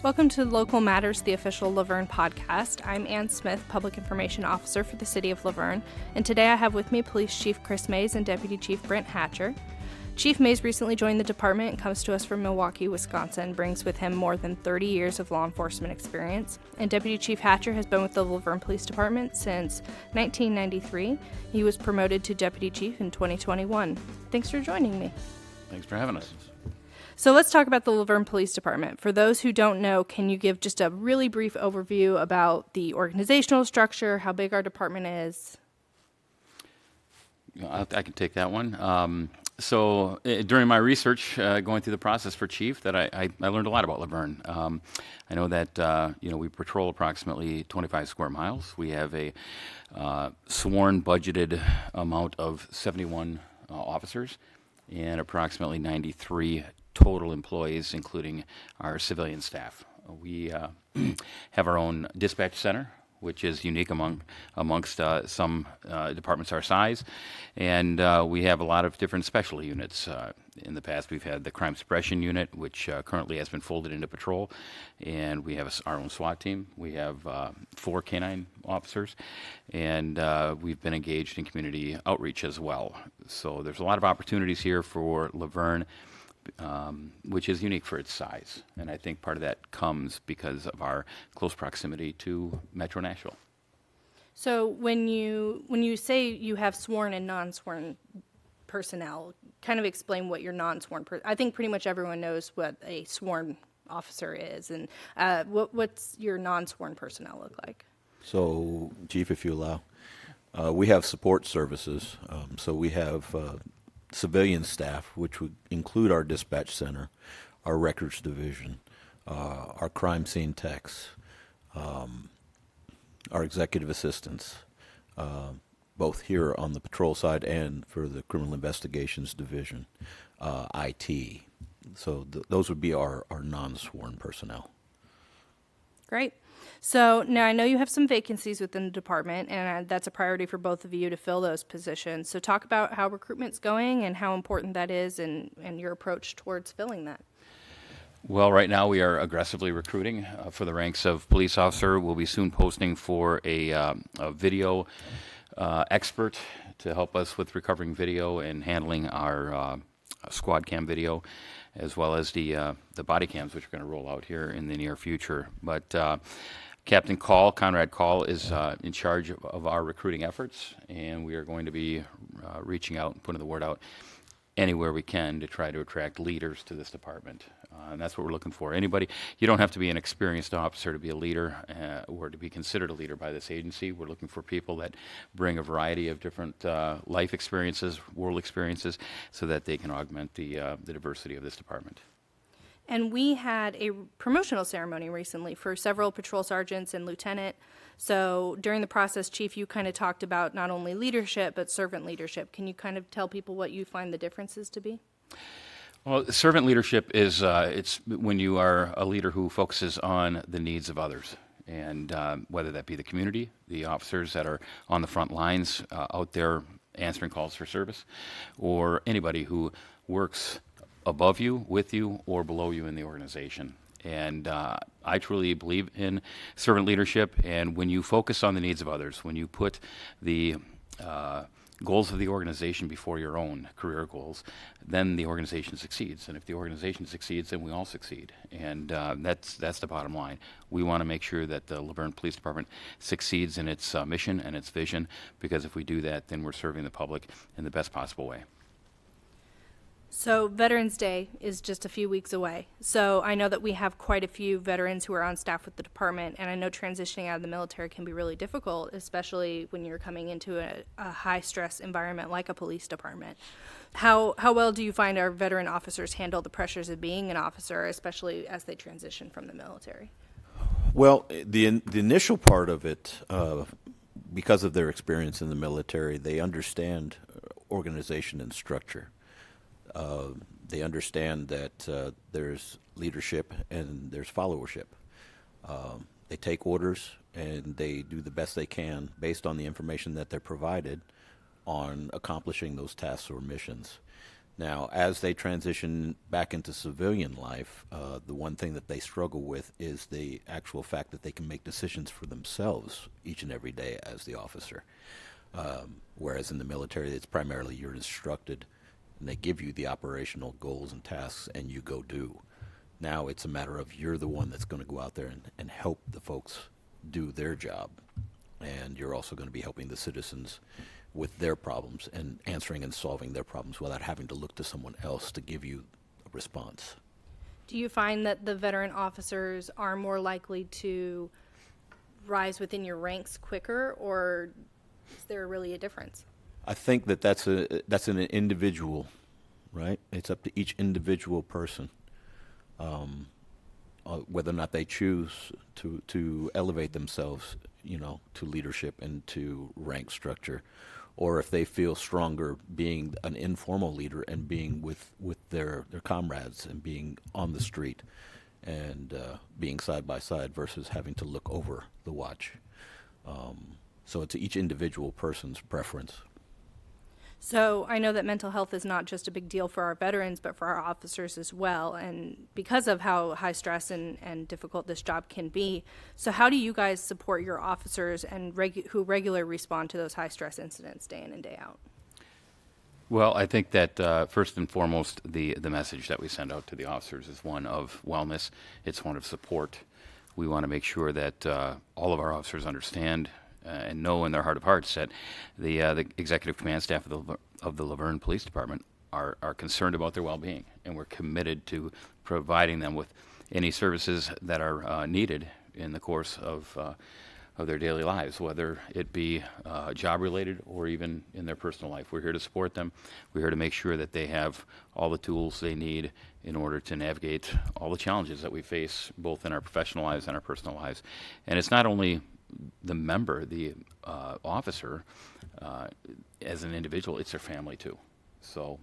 Welcome to Local Matters, the official Laverne podcast. I'm Ann Smith, Public Information Officer for the City of Laverne, and today I have with me Police Chief Chris Mays and Deputy Chief Brent Hatcher. Chief Mays recently joined the department and comes to us from Milwaukee, Wisconsin, brings with him more than 30 years of law enforcement experience. And Deputy Chief Hatcher has been with the Laverne Police Department since 1993. He was promoted to Deputy Chief in 2021. Thanks for joining me. Thanks for having us. So let's talk about the Laverne Police Department. For those who don't know, can you give just a really brief overview about the organizational structure, how big our department is? I can take that one. So during my research, going through the process for chief, that I learned a lot about Laverne. I know that we patrol approximately 25 square miles. We have a sworn budgeted amount of 71 officers and approximately 93 total employees, including our civilian staff. We have our own dispatch center, which is unique amongst some departments our size. And we have a lot of different special units. In the past, we've had the crime suppression unit, which currently has been folded into patrol. And we have our own SWAT team. We have 4 canine officers. And we've been engaged in community outreach as well. So there's a lot of opportunities here for Laverne, which is unique for its size. And I think part of that comes because of our close proximity to Metro Nashville. So when you say you have sworn and non-sworn personnel, kind of explain what your non-sworn I think pretty much everyone knows what a sworn officer is. And what's your non-sworn personnel look like? So, Chief, if you allow, we have support services. So we have civilian staff, which would include our dispatch center, our records division, our crime scene techs, our executive assistants, both here on the patrol side and for the criminal investigations division, IT. So those would be our non-sworn personnel. Great. So now I know you have some vacancies within the department, and that's a priority for both of you to fill those positions. So talk about how recruitment's going and how important that is and your approach towards filling that. Well, right now we are aggressively recruiting for the ranks of police officer. We'll be soon posting for a video expert to help us with recovering video and handling our squad cam video, as well as the body cams, which are going to roll out here in the near future. But Captain Conrad Call, is in charge of our recruiting efforts, and we are going to be reaching out and putting the word out anywhere we can to try to attract leaders to this department. And that's what we're looking for. Anybody, you don't have to be an experienced officer to be a leader or to be considered a leader by this agency. We're looking for people that bring a variety of different life experiences, world experiences, so that they can augment the diversity of this department. And we had a promotional ceremony recently for several patrol sergeants and lieutenant. So during the process, Chief, you kind of talked about not only leadership, but servant leadership. Can you kind of tell people what you find the differences to be? Well, servant leadership is it's when you are a leader who focuses on the needs of others. And whether that be the community, the officers that are on the front lines out there answering calls for service, or anybody who works above you, with you, or below you in the organization. And I truly believe in servant leadership, and when you focus on the needs of others, when you put the goals of the organization before your own career goals, then the organization succeeds. And if the organization succeeds, then we all succeed. And that's the bottom line. We want to make sure that the Laverne Police Department succeeds in its mission and its vision, because if we do that, then we're serving the public in the best possible way. So Veterans Day is just a few weeks away. So I know that we have quite a few veterans who are on staff with the department, and I know transitioning out of the military can be really difficult, especially when you're coming into a high-stress environment like a police department. How well do you find our veteran officers handle the pressures of being an officer, especially as they transition from the military? Well, the initial part of it, because of their experience in the military, they understand organization and structure. They understand that there's leadership and there's followership. They take orders and they do the best they can based on the information that they're provided on accomplishing those tasks or missions. Now, as they transition back into civilian life, the one thing that they struggle with is the actual fact that they can make decisions for themselves each and every day as the officer. Whereas in the military, it's primarily you're instructed, and they give you the operational goals and tasks, and you go do. Now it's a matter of you're the one that's going to go out there and help the folks do their job. And you're also going to be helping the citizens with their problems and answering and solving their problems without having to look to someone else to give you a response. Do you find that the veteran officers are more likely to rise within your ranks quicker, or is there really a difference? I think that that's an individual, right? It's up to each individual person whether or not they choose to elevate themselves, to leadership and to rank structure, or if they feel stronger being an informal leader and being with their comrades and being on the street and being side by side versus having to look over the watch. So it's each individual person's preference. So I know that mental health is not just a big deal for our veterans, but for our officers as well. And because of how high stress and difficult this job can be, so how do you guys support your officers and who regularly respond to those high stress incidents day in and day out? Well, I think that first and foremost, the message that we send out to the officers is one of wellness. It's one of support. We want to make sure that all of our officers understand and know in their heart of hearts that the executive command staff of the Laverne Police Department are concerned about their well-being, and we're committed to providing them with any services that are needed in the course of their daily lives, whether it be job-related or even in their personal life. We're here to support them. We're here to make sure that they have all the tools they need in order to navigate all the challenges that we face, both in our professional lives and our personal lives. And it's not only the member, the officer, as an individual, it's their family too. So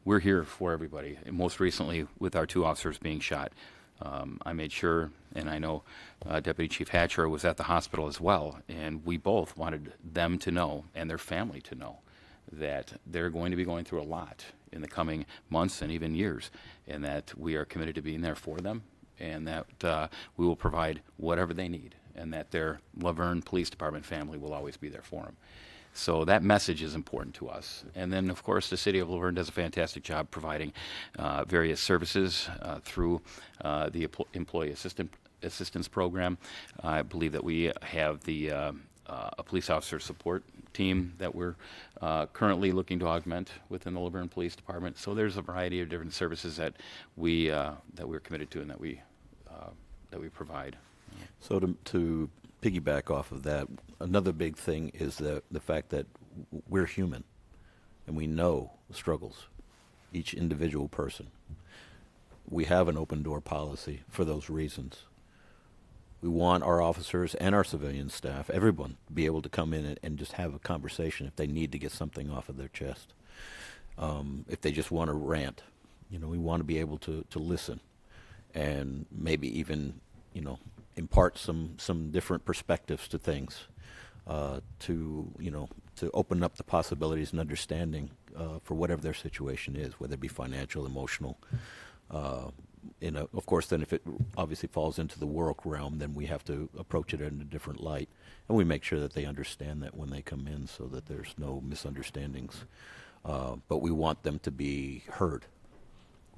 we're here for everybody. And most recently, with our two officers being shot, I made sure, and I know Deputy Chief Hatcher was at the hospital as well, and we both wanted them to know, and their family to know, that they're going to be going through a lot in the coming months and even years, and that we are committed to being there for them, and that we will provide whatever they need, and that their Laverne Police Department family will always be there for them. So that message is important to us. And then, of course, the City of Laverne does a fantastic job providing various services through the Employee Assistance Program. I believe that we have a police officer support team that we're currently looking to augment within the Laverne Police Department. So there's a variety of different services that we're committed to and that we provide. So to piggyback off of that, another big thing is the fact that we're human and we know the struggles, each individual person. We have an open door policy for those reasons. We want our officers and our civilian staff, everyone, to be able to come in and just have a conversation if they need to get something off of their chest. If they just want to rant, we want to be able to listen and maybe even, impart some different perspectives to things, to open up the possibilities and understanding for whatever their situation is, whether it be financial, emotional. Of course, then if it obviously falls into the work realm, then we have to approach it in a different light, and we make sure that they understand that when they come in, so that there's no misunderstandings. But we want them to be heard.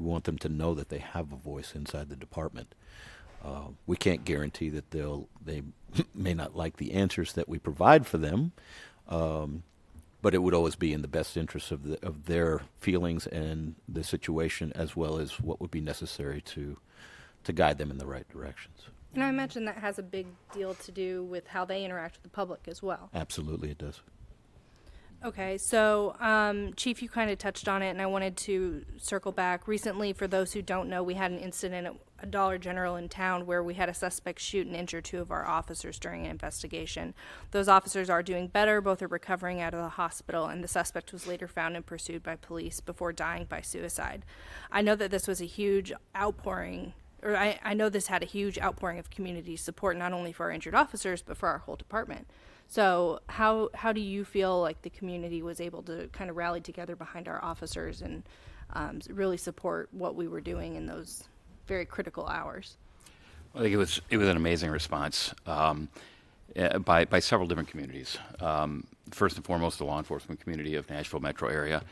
We want them to know that they have a voice inside the department. We can't guarantee that they may not like the answers that we provide for them, but it would always be in the best interest of their feelings and the situation, as well as what would be necessary to guide them in the right directions. And I imagine that has a big deal to do with how they interact with the public as well. Absolutely, it does. Okay, so Chief, you kind of touched on it, and I wanted to circle back. Recently, for those who don't know, we had an incident at a Dollar General in town where we had a suspect shoot and injure two of our officers during an investigation. Those officers are doing better. Both are recovering out of the hospital, and the suspect was later found and pursued by police before dying by suicide. I know that this was a huge outpouring, or I know this had a huge outpouring of community support, not only for our injured officers, but for our whole department. So how do you feel like the community was able to kind of rally together behind our officers and really support what we were doing in those very critical hours? I think it was an amazing response by several different communities. First and foremost, the law enforcement community of Nashville metro area.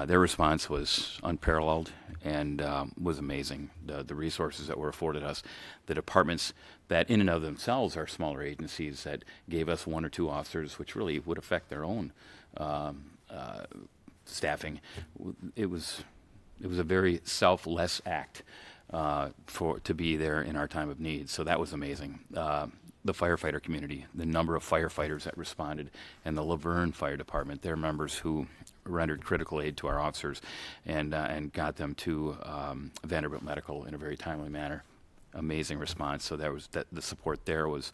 Their response was unparalleled and was amazing. The resources that were afforded us, the departments that in and of themselves are smaller agencies that gave us 1 or 2 officers, which really would affect their own staffing. It was a very selfless act to be there in our time of need. So that was amazing. The firefighter community, the number of firefighters that responded, and the Laverne Fire Department, their members who rendered critical aid to our officers and got them to Vanderbilt Medical in a very timely manner. Amazing response. So the support there was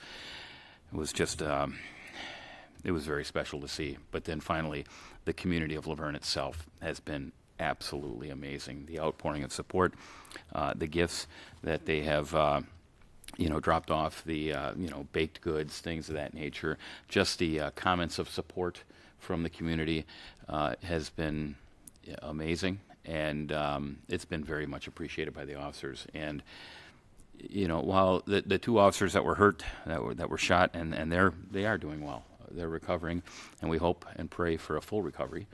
just it was very special to see. But then finally, the community of Laverne itself has been absolutely amazing. The outpouring of support, the gifts that they have dropped off, the baked goods, things of that nature, just the comments of support from the community has been amazing, and it's been very much appreciated by the officers. And while the 2 officers that were hurt, that were shot, and they are doing well. They're recovering, and we hope and pray for a full recovery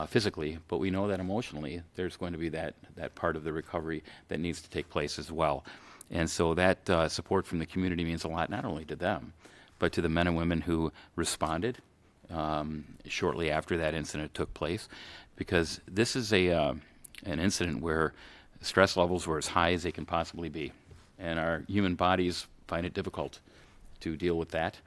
physically, but we know that emotionally there's going to be that part of the recovery that needs to take place as well. And so that support from the community means a lot, not only to them, but to the men and women who responded shortly after that incident took place, because this is an incident where stress levels were as high as they can possibly be, and our human bodies find it difficult to deal with that.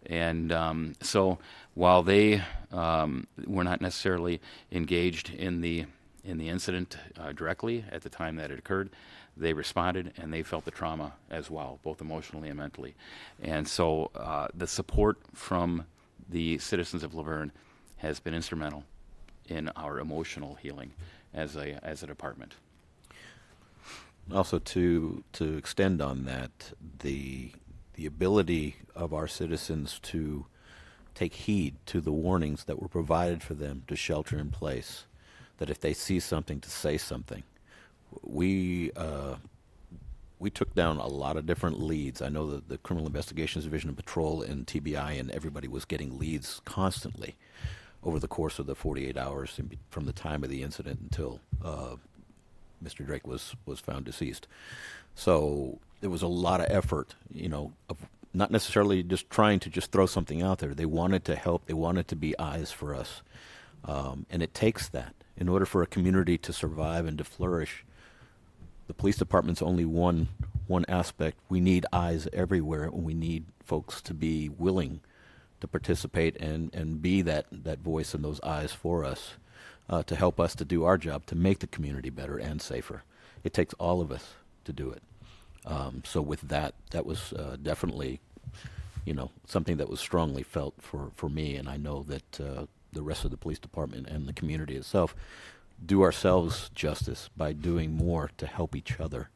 And so while they were not necessarily engaged in the incident directly at the time that it occurred, they responded and they felt the trauma as well, both emotionally and mentally. And so the support from the citizens of Laverne has been instrumental in our emotional healing as a department. Also, to extend on that, the ability of our citizens to take heed to the warnings that were provided for them to shelter in place, that if they see something, to say something. We took down a lot of different leads. I know that the Criminal Investigations Division of Patrol and TBI and everybody was getting leads constantly over the course of the 48 hours from the time of the incident until Mr. Drake was found deceased. So there was a lot of effort, of not necessarily just trying to just throw something out there. They wanted to help. They wanted to be eyes for us. And it takes that. In order for a community to survive and to flourish, the police department's only one aspect. We need eyes everywhere, and we need folks to be willing to participate and be that voice and those eyes for us, to help us to do our job, to make the community better and safer. It takes all of us to do it. So with that was definitely, something that was strongly felt for me, and I know that the rest of the police department and the community itself do ourselves justice by doing more to help each other,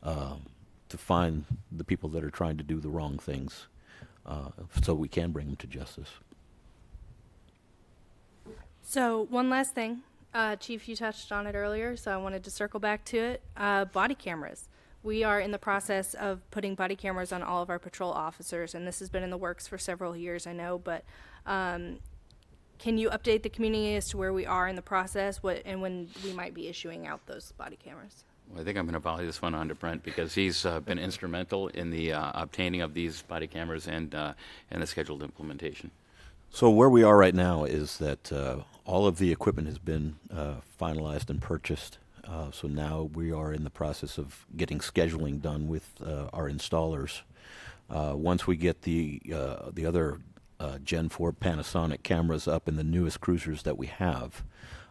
to find the people that are trying to do the wrong things, so we can bring them to justice. So one last thing, Chief, you touched on it earlier, so I wanted to circle back to it. Body cameras. We are in the process of putting body cameras on all of our patrol officers, and this has been in the works for several years, I know, but can you update the community as to where we are in the process, and when we might be issuing out those body cameras? Well, I think I'm going to volley this one on to Brent, because he's been instrumental in the obtaining of these body cameras and the scheduled implementation. So where we are right now is that all of the equipment has been finalized and purchased. So now we are in the process of getting scheduling done with our installers. Once we get the other Gen 4 Panasonic cameras up in the newest cruisers that we have,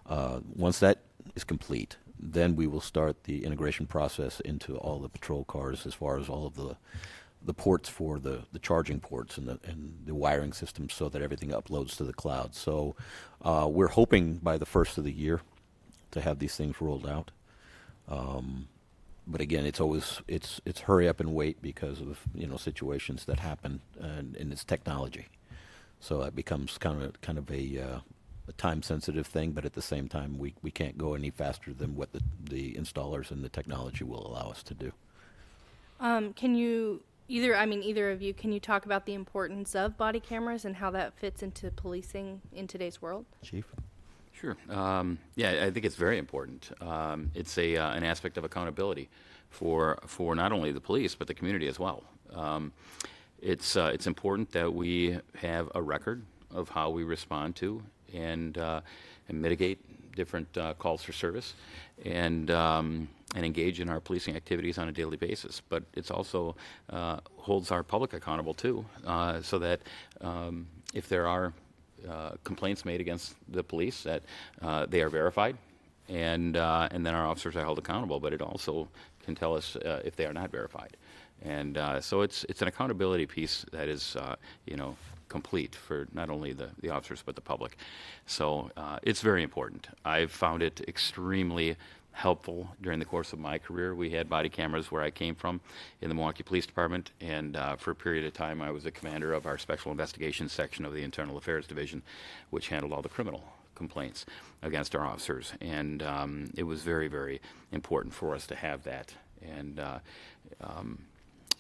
once that is complete, then we will start the integration process into all the patrol cars, as far as all of the ports for the charging ports and the wiring systems, so that everything uploads to the cloud. So we're hoping by the first of the year to have these things rolled out. But again, it's hurry up and wait because of situations that happen, and it's technology. So it becomes kind of a time-sensitive thing, but at the same time, we can't go any faster than what the installers and the technology will allow us to do. Can you either of you, can you talk about the importance of body cameras and how that fits into policing in today's world? Chief? Sure. Yeah, I think it's very important. It's an aspect of accountability for not only the police but the community as well. It's important that we have a record of how we respond to and mitigate different calls for service and engage in our policing activities on a daily basis. But it's also holds our public accountable too, so that if there are complaints made against the police, that they are verified, and then our officers are held accountable. But it also can tell us if they are not verified, and so it's an accountability piece that is complete for not only the officers but the public. So it's very important. I've found it extremely helpful during the course of my career. We had body cameras where I came from in the Milwaukee Police Department, and for a period of time I was the commander of our Special Investigations section of the Internal Affairs Division, which handled all the criminal complaints against our officers. And it was very, very important for us to have that. And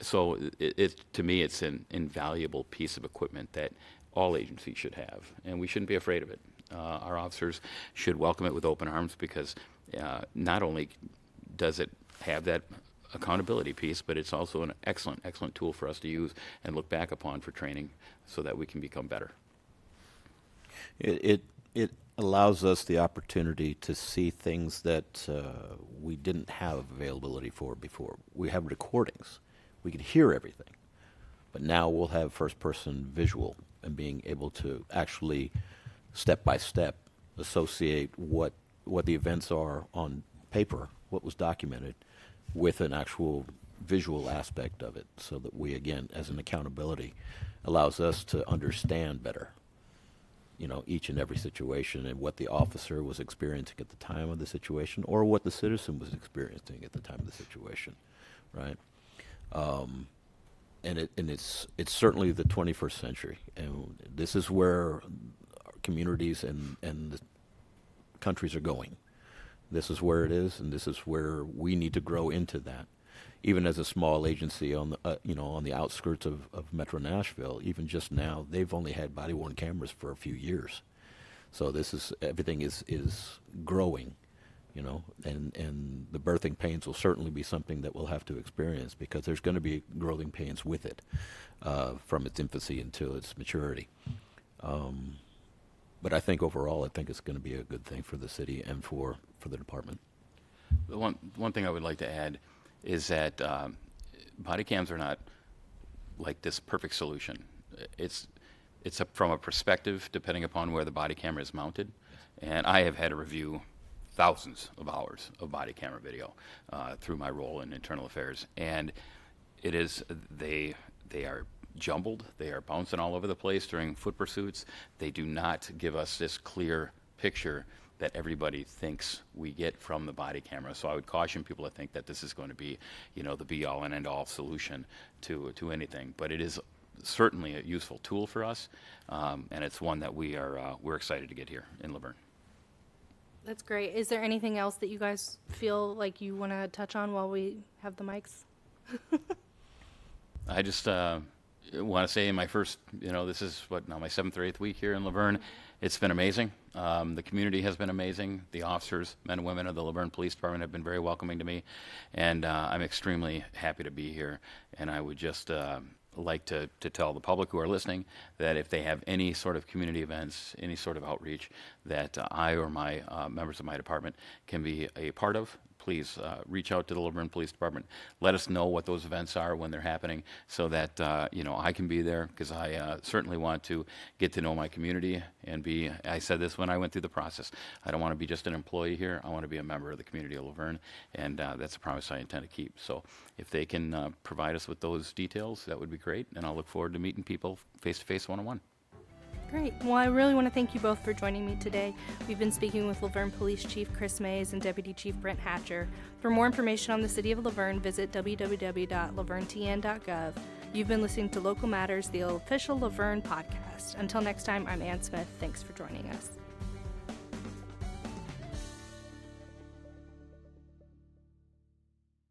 so to me, it's an invaluable piece of equipment that all agencies should have, and we shouldn't be afraid of it. Our officers should welcome it with open arms, because not only does it have that accountability piece, but it's also an excellent, excellent tool for us to use and look back upon for training so that we can become better. It allows us the opportunity to see things that we didn't have availability for before. We have recordings. We could hear everything. But now we'll have first-person visual and being able to actually, step by step, associate what the events are on paper, what was documented, with an actual visual aspect of it, so that we, again, as an accountability, allows us to understand better, each and every situation and what the officer was experiencing at the time of the situation, or what the citizen was experiencing at the time of the situation, right? And it's certainly the 21st century, and this is where our communities and the countries are going. This is where it is, and this is where we need to grow into that. Even as a small agency on the outskirts of Metro Nashville, even just now, they've only had body-worn cameras for a few years. So everything is growing, and the birthing pains will certainly be something that we'll have to experience, because there's going to be growing pains with it from its infancy until its maturity. But I think overall, it's going to be a good thing for the city and for the department. The one thing I would like to add is that body cams are not like this perfect solution. It's from a perspective depending upon where the body camera is mounted, and I have had to review thousands of hours of body camera video through my role in internal affairs, and they are jumbled. They are bouncing all over the place during foot pursuits. They do not give us this clear picture that everybody thinks we get from the body camera. So I would caution people to think that this is going to be, the be-all and end-all solution to anything. But it is certainly a useful tool for us, and it's one that we're excited to get here in Laverne. That's great. Is there anything else that you guys feel like you want to touch on while we have the mics? I just want to say in my first, this is my 7th or 8th week here in Laverne. It's been amazing. The community has been amazing. The officers, men and women of the Laverne Police Department, have been very welcoming to me, and I'm extremely happy to be here. And I would just like to tell the public who are listening that if they have any sort of community events, any sort of outreach that I or my members of my department can be a part of, please reach out to the Laverne Police Department. Let us know what those events are when they're happening, so that I can be there, because I certainly want to get to know my community and be. I said this when I went through the process. I don't want to be just an employee here. I want to be a member of the community of Laverne, and that's a promise I intend to keep. So if they can provide us with those details, that would be great, and I'll look forward to meeting people face to face, one-on-one. Great. Well, I really want to thank you both for joining me today. We've been speaking with Laverne Police Chief Chris Moews and Deputy Chief Brent Hatcher. For more information on the City of Laverne, visit www.lavernetn.gov. You've been listening to Local Matters, the official Laverne podcast. Until next time, I'm Ann Smith. Thanks for joining us.